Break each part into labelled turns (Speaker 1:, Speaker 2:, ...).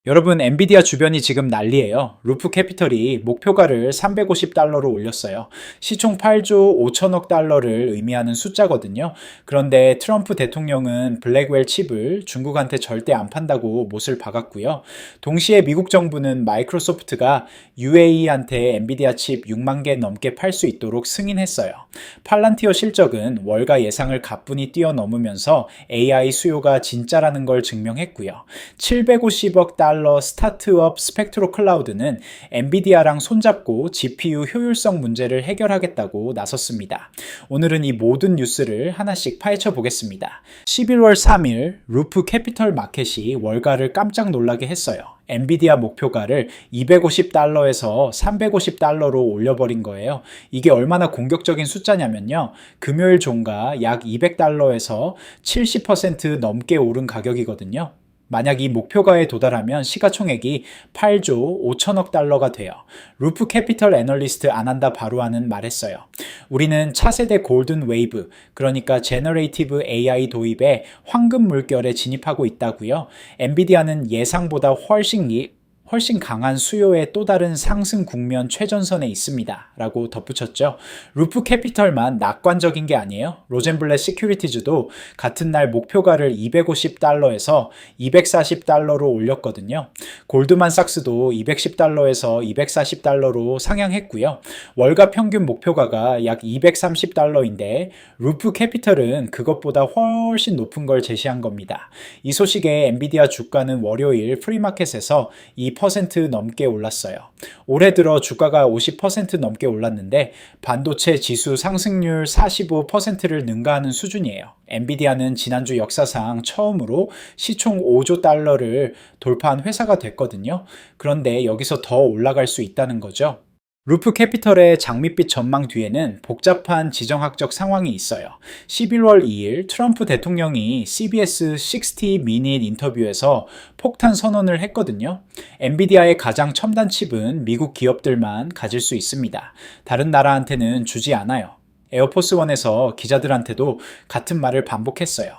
Speaker 1: 여러분, 엔비디아 주변이 지금 난리예요. 루프 캐피털이 목표가를 350달러로 올렸어요. 시총 8조 5천억 달러를 의미하는 숫자거든요. 그런데 트럼프 대통령은 블랙웰 칩을 중국한테 절대 안 판다고 못을 박았고요. 동시에 미국 정부는 마이크로소프트가 UAE한테 엔비디아 칩 6만 개 넘게 팔 수 있도록 승인했어요. 팔란티어 실적은 월가 예상을 가뿐히 뛰어넘으면서 AI 수요가 진짜라는 걸 증명했고요. 750억 달러 스타트업 스펙트로 클라우드는 엔비디아랑 손잡고 GPU 효율성 문제를 해결하겠다고 나섰습니다. 오늘은 이 모든 뉴스를 하나씩 파헤쳐 보겠습니다. 11월 3일 루프 캐피털 마켓이 월가를 깜짝 놀라게 했어요. 엔비디아 목표가를 250달러에서 350달러로 올려버린 거예요. 이게 얼마나 공격적인 숫자냐면요. 금요일 종가 약 200달러에서 70% 넘게 오른 가격이거든요. 만약 이 목표가에 도달하면 시가총액이 8조 5천억 달러가 돼요. 루프 캐피털 애널리스트 아난다 바루아는 말했어요. 우리는 차세대 골든 웨이브, 그러니까 제너레이티브 AI 도입에 황금 물결에 진입하고 있다고요. 엔비디아는 예상보다 훨씬 강한 수요의 또 다른 상승 국면 최전선에 있습니다. 라고 덧붙였죠. 루프 캐피털만 낙관적인 게 아니에요. 로젠블렛 시큐리티즈도 같은 날 목표가를 250달러에서 240달러로 올렸거든요. 골드만삭스도 210달러에서 240달러로 상향했고요. 월가 평균 목표가가 약 230달러인데 루프 캐피털은 그것보다 훨씬 높은 걸 제시한 겁니다. 이 소식에 엔비디아 주가는 월요일 프리마켓에서 2% 넘게 올랐어요. 올해 들어 주가가 50% 넘게 올랐는데 반도체 지수 상승률 45%를 능가하는 수준이에요. 엔비디아는 지난주 역사상 처음으로 시총 5조 달러를 돌파한 회사가 됐거든요. 그런데 여기서 더 올라갈 수 있다는 거죠. 루프 캐피털의 장밋빛 전망 뒤에는 복잡한 지정학적 상황이 있어요. 11월 2일 트럼프 대통령이 CBS 60 미닛 인터뷰에서 폭탄 선언을 했거든요. 엔비디아의 가장 첨단 칩은 미국 기업들만 가질 수 있습니다. 다른 나라한테는 주지 않아요. 에어포스원에서 기자들한테도 같은 말을 반복했어요.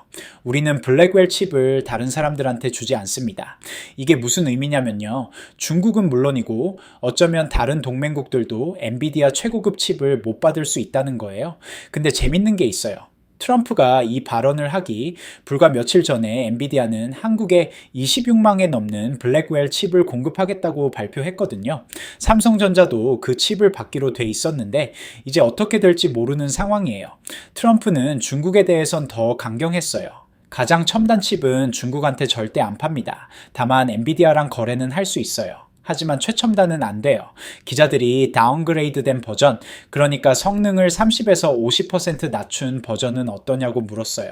Speaker 1: 우리는 블랙웰 칩을 다른 사람들한테 주지 않습니다. 이게 무슨 의미냐면요. 중국은 물론이고 어쩌면 다른 동맹국들도 엔비디아 최고급 칩을 못 받을 수 있다는 거예요. 근데 재밌는 게 있어요. 트럼프가 이 발언을 하기 불과 며칠 전에 엔비디아는 한국에 26만 개 넘는 블랙웰 칩을 공급하겠다고 발표했거든요. 삼성전자도 그 칩을 받기로 돼 있었는데 이제 어떻게 될지 모르는 상황이에요. 트럼프는 중국에 대해선 더 강경했어요. 가장 첨단 칩은 중국한테 절대 안 팝니다. 다만 엔비디아랑 거래는 할 수 있어요. 하지만 최첨단은 안 돼요. 기자들이 다운그레이드된 버전, 그러니까 성능을 30에서 50% 낮춘 버전은 어떠냐고 물었어요.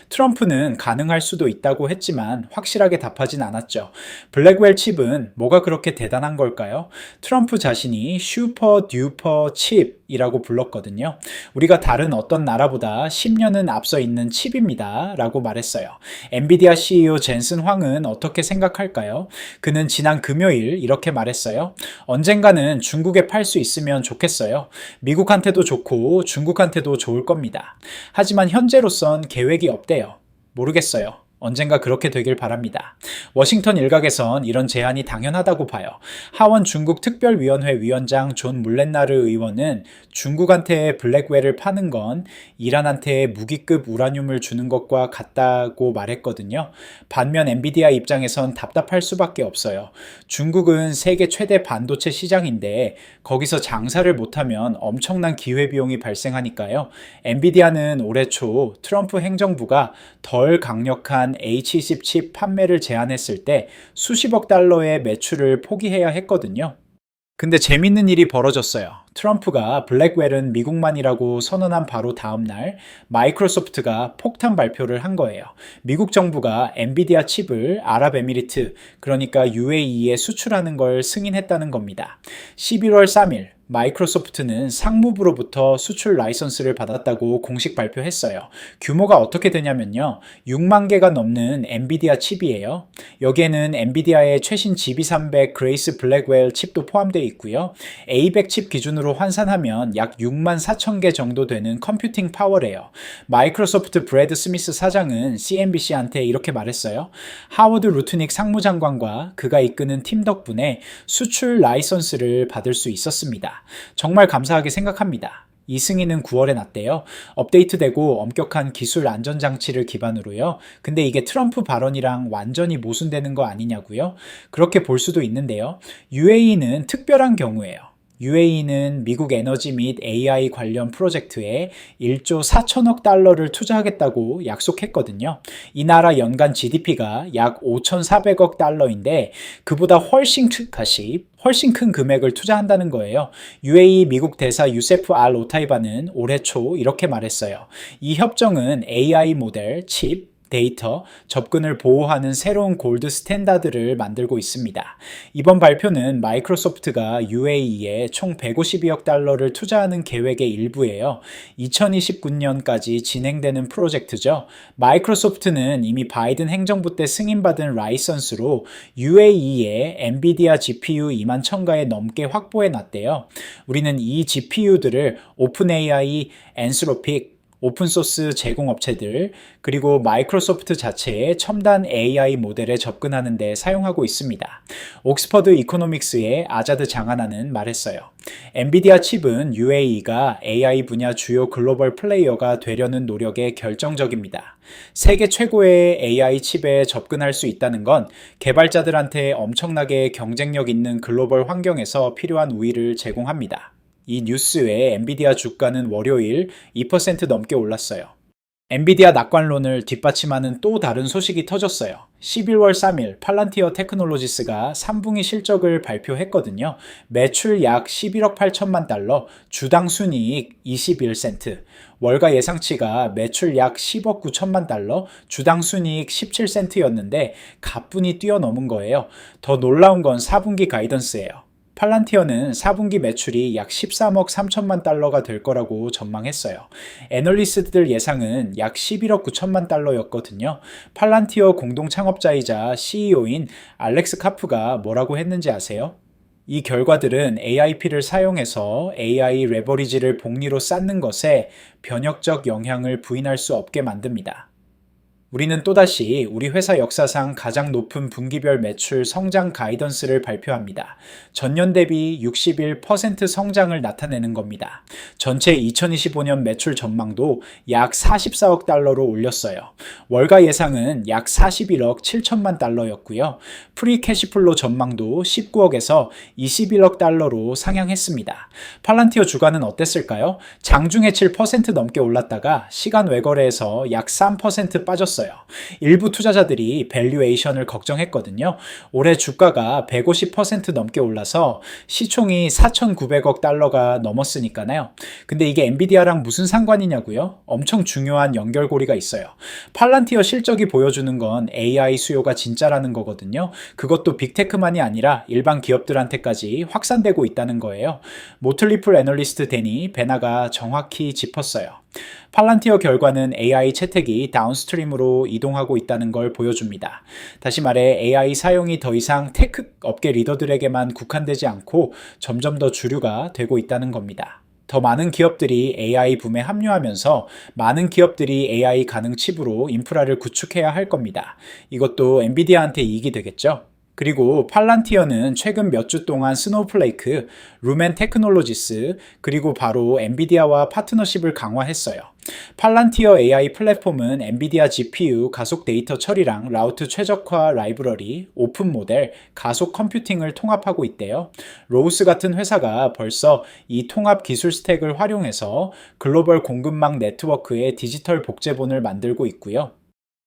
Speaker 1: 트럼프는 가능할 수도 있다고 했지만 확실하게 답하진 않았죠. 블랙웰 칩은 뭐가 그렇게 대단한 걸까요? 트럼프 자신이 슈퍼 듀퍼 칩이라고 불렀거든요. 우리가 다른 어떤 나라보다 10년은 앞서 있는 칩입니다. 라고 말했어요. 엔비디아 CEO 젠슨 황은 어떻게 생각할까요? 그는 지난 금요일 이렇게 말했어요. 언젠가는 중국에 팔 수 있으면 좋겠어요. 미국한테도 좋고 중국한테도 좋을 겁니다. 하지만 현재로선 계획이 없대요. 모르겠어요. 언젠가 그렇게 되길 바랍니다. 워싱턴 일각에선 이런 제안이 당연하다고 봐요. 하원 중국 특별위원회 위원장 존 물렌나르 의원은 중국한테 블랙웰을 파는 건 이란한테 무기급 우라늄을 주는 것과 같다고 말했거든요. 반면 엔비디아 입장에선 답답할 수밖에 없어요. 중국은 세계 최대 반도체 시장인데 거기서 장사를 못하면 엄청난 기회비용이 발생하니까요. 엔비디아는 올해 초 트럼프 행정부가 덜 강력한 H20 칩 판매를 제한했을 때 수십억 달러의 매출을 포기해야 했거든요. 근데 재밌는 일이 벌어졌어요. 트럼프가 블랙웰은 미국만이라고 선언한 바로 다음 날 마이크로소프트가 폭탄 발표를 한 거예요. 미국 정부가 엔비디아 칩을 아랍에미리트, 그러니까 UAE에 수출하는 걸 승인했다는 겁니다. 11월 3일 마이크로소프트는 상무부로부터 수출 라이선스를 받았다고 공식 발표했어요. 규모가 어떻게 되냐면요. 6만 개가 넘는 엔비디아 칩이에요. 여기에는 엔비디아의 최신 GB300 그레이스 블랙웰 칩도 포함되어 있고요. A100 칩 기준으로 환산하면 약 6만 4천 개 정도 되는 컴퓨팅 파워래요. 마이크로소프트 브래드 스미스 사장은 CNBC한테 이렇게 말했어요. 하워드 루트닉 상무장관과 그가 이끄는 팀 덕분에 수출 라이선스를 받을 수 있었습니다. 정말 감사하게 생각합니다. 이 승인은 9월에 났대요. 업데이트되고 엄격한 기술 안전장치를 기반으로요. 근데 이게 트럼프 발언이랑 완전히 모순되는 거 아니냐고요? 그렇게 볼 수도 있는데요. UAE는 특별한 경우예요. UAE는 미국 에너지 및 AI 관련 프로젝트에 1조 4천억 달러를 투자하겠다고 약속했거든요. 이 나라 연간 GDP가 약 5,400억 달러인데 그보다 훨씬 큰 금액을 투자한다는 거예요. UAE 미국 대사 유세프 알 오타이바는 올해 초 이렇게 말했어요. 이 협정은 AI 모델, 칩, 데이터, 접근을 보호하는 새로운 골드 스탠다드를 만들고 있습니다. 이번 발표는 마이크로소프트가 UAE에 총 152억 달러를 투자하는 계획의 일부예요. 2029년까지 진행되는 프로젝트죠. 마이크로소프트는 이미 바이든 행정부 때 승인받은 라이선스로 UAE에 엔비디아 GPU 2만 첨가에 넘게 확보해 놨대요. 우리는 이 GPU들을 오픈AI, 엔스로픽, 오픈소스 제공업체들 그리고 마이크로소프트 자체의 첨단 AI 모델에 접근하는 데 사용하고 있습니다. 옥스퍼드 이코노믹스의 아자드 장하나는 말했어요. 엔비디아 칩은 UAE가 AI 분야 주요 글로벌 플레이어가 되려는 노력에 결정적입니다. 세계 최고의 AI 칩에 접근할 수 있다는 건 개발자들한테 엄청나게 경쟁력 있는 글로벌 환경에서 필요한 우위를 제공합니다. 이 뉴스 외에 엔비디아 주가는 월요일 2% 넘게 올랐어요. 엔비디아 낙관론을 뒷받침하는 또 다른 소식이 터졌어요. 11월 3일 팔란티어 테크놀로지스가 3분기 실적을 발표했거든요. 매출 약 11억 8천만 달러, 주당 순이익 21센트, 월가 예상치가 매출 약 10억 9천만 달러, 주당 순이익 17센트였는데 가뿐히 뛰어넘은 거예요. 더 놀라운 건 4분기 가이던스예요. 팔란티어는 4분기 매출이 약 13억 3천만 달러가 될 거라고 전망했어요. 애널리스트들 예상은 약 11억 9천만 달러였거든요. 팔란티어 공동 창업자이자 CEO인 알렉스 카프가 뭐라고 했는지 아세요? 이 결과들은 AIP를 사용해서 AI 레버리지를 복리로 쌓는 것에 변혁적 영향을 부인할 수 없게 만듭니다. 우리는 또다시 우리 회사 역사상 가장 높은 분기별 매출 성장 가이던스를 발표합니다. 전년 대비 61% 성장을 나타내는 겁니다. 전체 2025년 매출 전망도 약 44억 달러로 올렸어요. 월가 예상은 약 41억 7천만 달러였고요. 프리 캐시플로 전망도 19억에서 21억 달러로 상향했습니다. 팔란티어 주가는 어땠을까요? 장중에 7% 넘게 올랐다가 시간 외거래에서 약 3% 빠졌어요. 일부 투자자들이 밸류에이션을 걱정했거든요. 올해 주가가 150% 넘게 올라서 시총이 4,900억 달러가 넘었으니까요. 근데 이게 엔비디아랑 무슨 상관이냐고요? 엄청 중요한 연결고리가 있어요. 팔란티어 실적이 보여주는 건 AI 수요가 진짜라는 거거든요. 그것도 빅테크만이 아니라 일반 기업들한테까지 확산되고 있다는 거예요. 모틀리플 애널리스트 데니 베나가 정확히 짚었어요. 팔란티어 결과는 AI 채택이 다운스트림으로 이동하고 있다는 걸 보여줍니다. 다시 말해 AI 사용이 더 이상 테크 업계 리더들에게만 국한되지 않고 점점 더 주류가 되고 있다는 겁니다. 더 많은 기업들이 AI 붐에 합류하면서 많은 기업들이 AI 가능 칩으로 인프라를 구축해야 할 겁니다. 이것도 엔비디아한테 이익이 되겠죠? 그리고 팔란티어는 최근 몇 주 동안 스노우플레이크, 루멘 테크놀로지스, 그리고 바로 엔비디아와 파트너십을 강화했어요. 팔란티어 AI 플랫폼은 엔비디아 GPU 가속 데이터 처리랑 라우트 최적화 라이브러리, 오픈 모델, 가속 컴퓨팅을 통합하고 있대요. 로우스 같은 회사가 벌써 이 통합 기술 스택을 활용해서 글로벌 공급망 네트워크의 디지털 복제본을 만들고 있고요.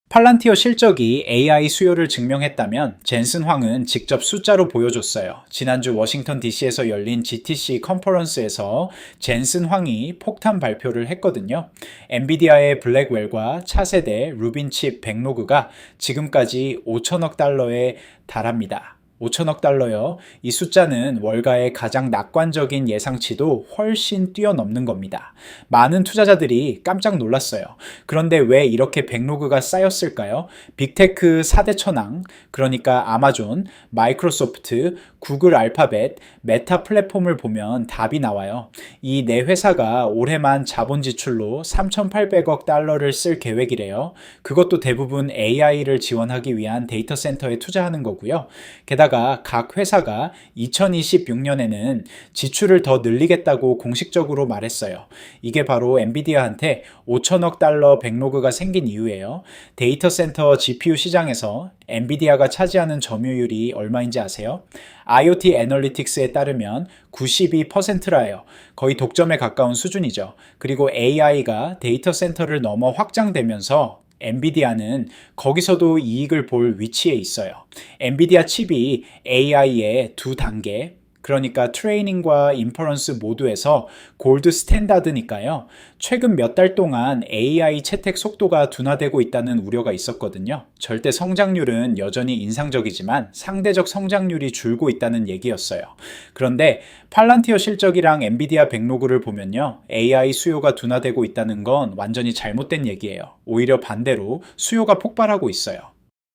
Speaker 1: 팔란티어 실적이 AI 수요를 증명했다면 젠슨 황은 직접 숫자로 보여줬어요. 지난주 워싱턴 DC에서 열린 GTC 컨퍼런스에서 젠슨 황이 폭탄 발표를 했거든요. 엔비디아의 블랙웰과 차세대 루빈칩 백로그가 지금까지 5천억 달러에 달합니다. 5천억 달러요. 이 숫자는 월가의 가장 낙관적인 예상치도 훨씬 뛰어넘는 겁니다. 많은 투자자들이 깜짝 놀랐어요. 그런데 왜 이렇게 백로그가 쌓였을까요? 빅테크 4대 천왕, 그러니까 아마존, 마이크로소프트, 구글 알파벳, 메타 플랫폼을 보면 답이 나와요. 이 네 회사가 올해만 자본 지출로 3,800억 달러를 쓸 계획이래요. 그것도 대부분 AI를 지원하기 위한 데이터 센터에 투자하는 거고요. 게다가 각 회사가 2026년에는 지출을 더 늘리겠다고 공식적으로 말했어요. 이게 바로 엔비디아한테 5천억 달러 백로그가 생긴 이유예요. 데이터 센터 GPU 시장에서 엔비디아가 차지하는 점유율이 얼마인지 아세요? IoT 애널리틱스에 따르면 92%라요. 거의 독점에 가까운 수준이죠. 그리고 AI가 데이터 센터를 넘어 확장되면서 엔비디아는 거기서도 이익을 볼 위치에 있어요. 엔비디아 칩이 AI의 두 단계, 그러니까 트레이닝과 인퍼런스 모두에서 골드 스탠다드니까요. 최근 몇 달 동안 AI 채택 속도가 둔화되고 있다는 우려가 있었거든요. 절대 성장률은 여전히 인상적이지만 상대적 성장률이 줄고 있다는 얘기였어요. 그런데 팔란티어 실적이랑 엔비디아 백로그를 보면요. AI 수요가 둔화되고 있다는 건 완전히 잘못된 얘기예요. 오히려 반대로 수요가 폭발하고 있어요.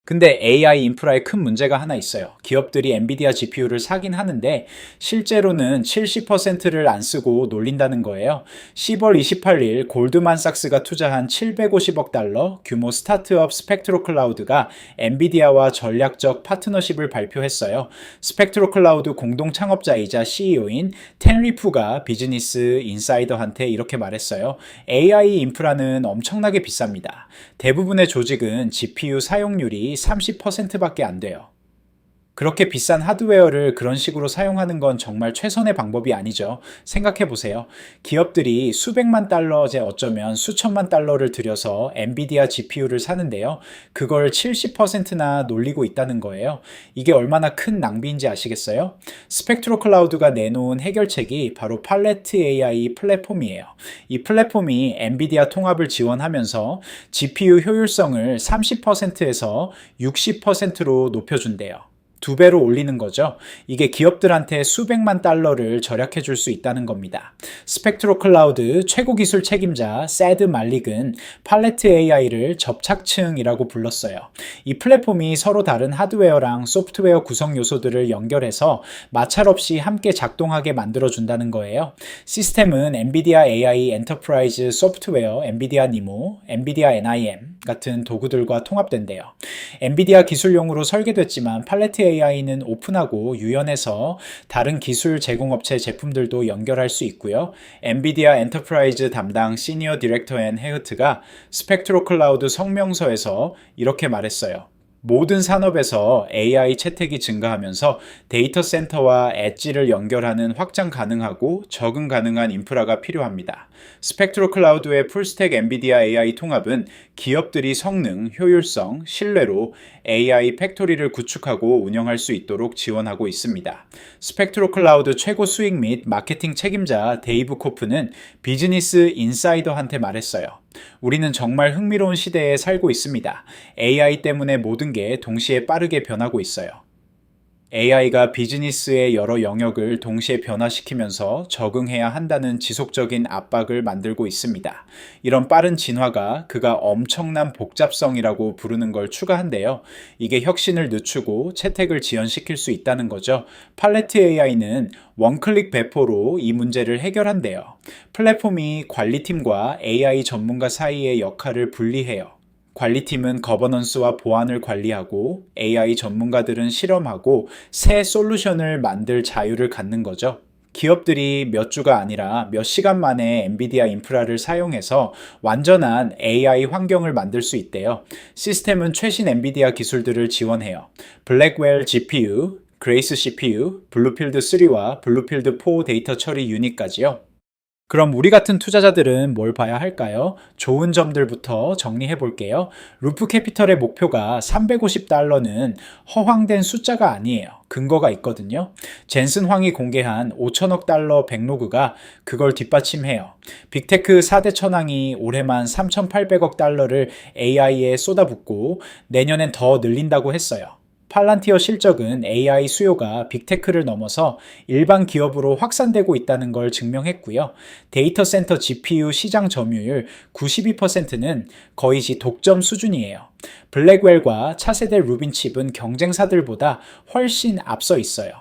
Speaker 1: 근데 AI 인프라에 큰 문제가 하나 있어요. 기업들이 엔비디아 GPU를 사긴 하는데 실제로는 70%를 안 쓰고 놀린다는 거예요. 10월 28일 골드만삭스가 투자한 750억 달러 규모 스타트업 스펙트로 클라우드가 엔비디아와 전략적 파트너십을 발표했어요. 스펙트로 클라우드 공동 창업자이자 CEO인 텐리프가 비즈니스 인사이더한테 이렇게 말했어요. AI 인프라는 엄청나게 비쌉니다. 대부분의 조직은 GPU 사용률이 30%밖에 안 돼요. 그렇게 비싼 하드웨어를 그런 식으로 사용하는 건 정말 최선의 방법이 아니죠. 생각해 보세요. 기업들이 수백만 달러, 어쩌면 수천만 달러를 들여서 엔비디아 GPU를 사는데요. 그걸 70%나 놀리고 있다는 거예요. 이게 얼마나 큰 낭비인지 아시겠어요? 스펙트로 클라우드가 내놓은 해결책이 바로 팔레트 AI 플랫폼이에요. 이 플랫폼이 엔비디아 통합을 지원하면서 GPU 효율성을 30%에서 60%로 높여준대요. 두 배로 올리는 거죠. 이게 기업들한테 수백만 달러를 절약해 줄 수 있다는 겁니다. 스펙트로 클라우드 최고 기술 책임자 세드 말릭은 팔레트 AI를 접착층이라고 불렀어요. 이 플랫폼이 서로 다른 하드웨어랑 소프트웨어 구성 요소들을 연결해서 마찰 없이 함께 작동하게 만들어 준다는 거예요. 시스템은 엔비디아 AI 엔터프라이즈 소프트웨어, 엔비디아 니모, 엔비디아 NIM 같은 도구들과 통합된대요. 엔비디아 기술용으로 설계됐지만 팔레트 AI는 오픈하고 유연해서 다른 기술 제공업체 제품들도 연결할 수 있고요. 엔비디아 엔터프라이즈 담당 시니어 디렉터 앤 헤흐트가 스펙트로 클라우드 성명서에서 이렇게 말했어요. 모든 산업에서 AI 채택이 증가하면서 데이터 센터와 엣지를 연결하는 확장 가능하고 적응 가능한 인프라가 필요합니다. 스펙트로 클라우드의 풀스택 엔비디아 AI 통합은 기업들이 성능, 효율성, 신뢰로 AI 팩토리를 구축하고 운영할 수 있도록 지원하고 있습니다. 스펙트로 클라우드 최고 수익 및 마케팅 책임자 데이브 코프는 비즈니스 인사이더한테 말했어요. 우리는 정말 흥미로운 시대에 살고 있습니다. AI 때문에 모든 게 동시에 빠르게 변하고 있어요. AI가 비즈니스의 여러 영역을 동시에 변화시키면서 적응해야 한다는 지속적인 압박을 만들고 있습니다. 이런 빠른 진화가 그가 엄청난 복잡성이라고 부르는 걸 추가한데요. 이게 혁신을 늦추고 채택을 지연시킬 수 있다는 거죠. 팔레트 AI는 원클릭 배포로 이 문제를 해결한대요. 플랫폼이 관리팀과 AI 전문가 사이의 역할을 분리해요. 관리팀은 거버넌스와 보안을 관리하고 AI 전문가들은 실험하고 새 솔루션을 만들 자유를 갖는 거죠. 기업들이 몇 주가 아니라 몇 시간 만에 엔비디아 인프라를 사용해서 완전한 AI 환경을 만들 수 있대요. 시스템은 최신 엔비디아 기술들을 지원해요. 블랙웰 GPU, 그레이스 CPU, 블루필드 3와 블루필드 4 데이터 처리 유닛까지요. 그럼 우리 같은 투자자들은 뭘 봐야 할까요? 좋은 점들부터 정리해 볼게요. 루프 캐피털의 목표가 350달러는 허황된 숫자가 아니에요. 근거가 있거든요. 젠슨 황이 공개한 5천억 달러 백로그가 그걸 뒷받침해요. 빅테크 4대 천왕이 올해만 3,800억 달러를 AI에 쏟아붓고 내년엔 더 늘린다고 했어요. 팔란티어 실적은 AI 수요가 빅테크를 넘어서 일반 기업으로 확산되고 있다는 걸 증명했고요. 데이터 센터 GPU 시장 점유율 92%는 거의 독점 수준이에요. 블랙웰과 차세대 루빈 칩은 경쟁사들보다 훨씬 앞서 있어요.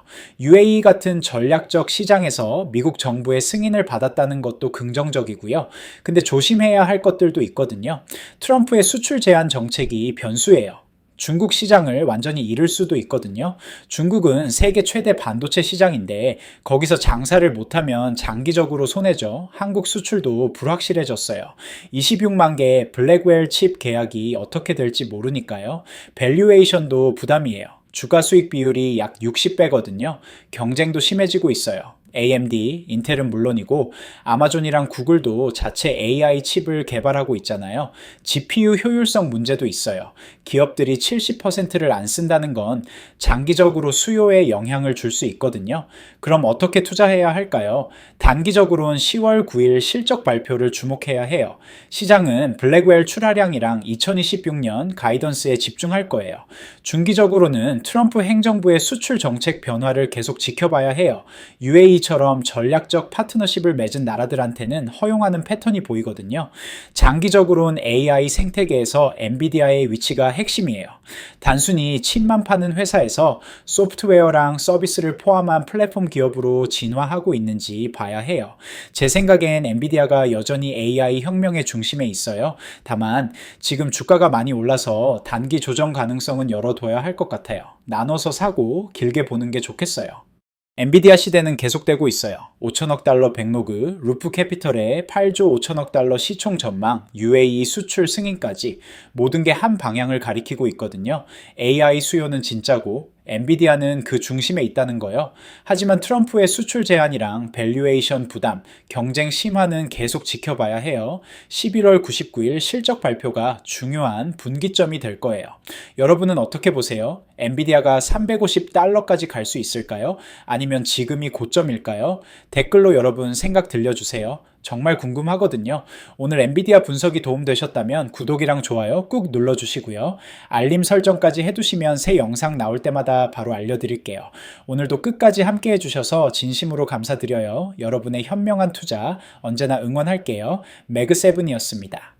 Speaker 1: UAE 같은 전략적 시장에서 미국 정부의 승인을 받았다는 것도 긍정적이고요. 근데 조심해야 할 것들도 있거든요. 트럼프의 수출 제한 정책이 변수예요. 중국 시장을 완전히 잃을 수도 있거든요. 중국은 세계 최대 반도체 시장인데 거기서 장사를 못하면 장기적으로 손해죠. 한국 수출도 불확실해졌어요. 26만 개의 블랙웰 칩 계약이 어떻게 될지 모르니까요. 밸류에이션도 부담이에요. 주가 수익 비율이 약 60배거든요. 경쟁도 심해지고 있어요. AMD, 인텔은 물론이고 아마존이랑 구글도 자체 AI 칩을 개발하고 있잖아요. GPU 효율성 문제도 있어요. 기업들이 70%를 안 쓴다는 건 장기적으로 수요에 영향을 줄 수 있거든요. 그럼 어떻게 투자해야 할까요? 단기적으로는 10월 9일 실적 발표를 주목해야 해요. 시장은 블랙웰 출하량이랑 2026년 가이던스에 집중할 거예요. 중기적으로는 트럼프 행정부의 수출 정책 변화를 계속 지켜봐야 해요. UAE처럼 전략적 파트너십을 맺은 나라들한테는 허용하는 패턴이 보이거든요. 장기적으로는 AI 생태계에서 엔비디아의 위치가 핵심이에요. 단순히 칩만 파는 회사에서 소프트웨어랑 서비스를 포함한 플랫폼 기업으로 진화하고 있는지 봐야 해요. 제 생각엔 엔비디아가 여전히 AI 혁명의 중심에 있어요. 다만 지금 주가가 많이 올라서 단기 조정 가능성은 열어둬야 할 것 같아요. 나눠서 사고 길게 보는 게 좋겠어요. 엔비디아 시대는 계속되고 있어요. 5천억 달러 백로그, 루프 캐피털의 8조 5천억 달러 시총 전망, UAE 수출 승인까지 모든 게 한 방향을 가리키고 있거든요. AI 수요는 진짜고 엔비디아는 그 중심에 있다는 거요. 하지만 트럼프의 수출 제한이랑 밸류에이션 부담, 경쟁 심화는 계속 지켜봐야 해요. 11월 99일 실적 발표가 중요한 분기점이 될 거예요. 여러분은 어떻게 보세요? 엔비디아가 350달러까지 갈 수 있을까요? 아니면 지금이 고점일까요? 댓글로 여러분 생각 들려주세요. 정말 궁금하거든요. 오늘 엔비디아 분석이 도움되셨다면 구독이랑 좋아요 꾹 눌러주시고요. 알림 설정까지 해두시면 새 영상 나올 때마다 바로 알려드릴게요. 오늘도 끝까지 함께 해주셔서 진심으로 감사드려요. 여러분의 현명한 투자 언제나 응원할게요. 매그세븐이었습니다.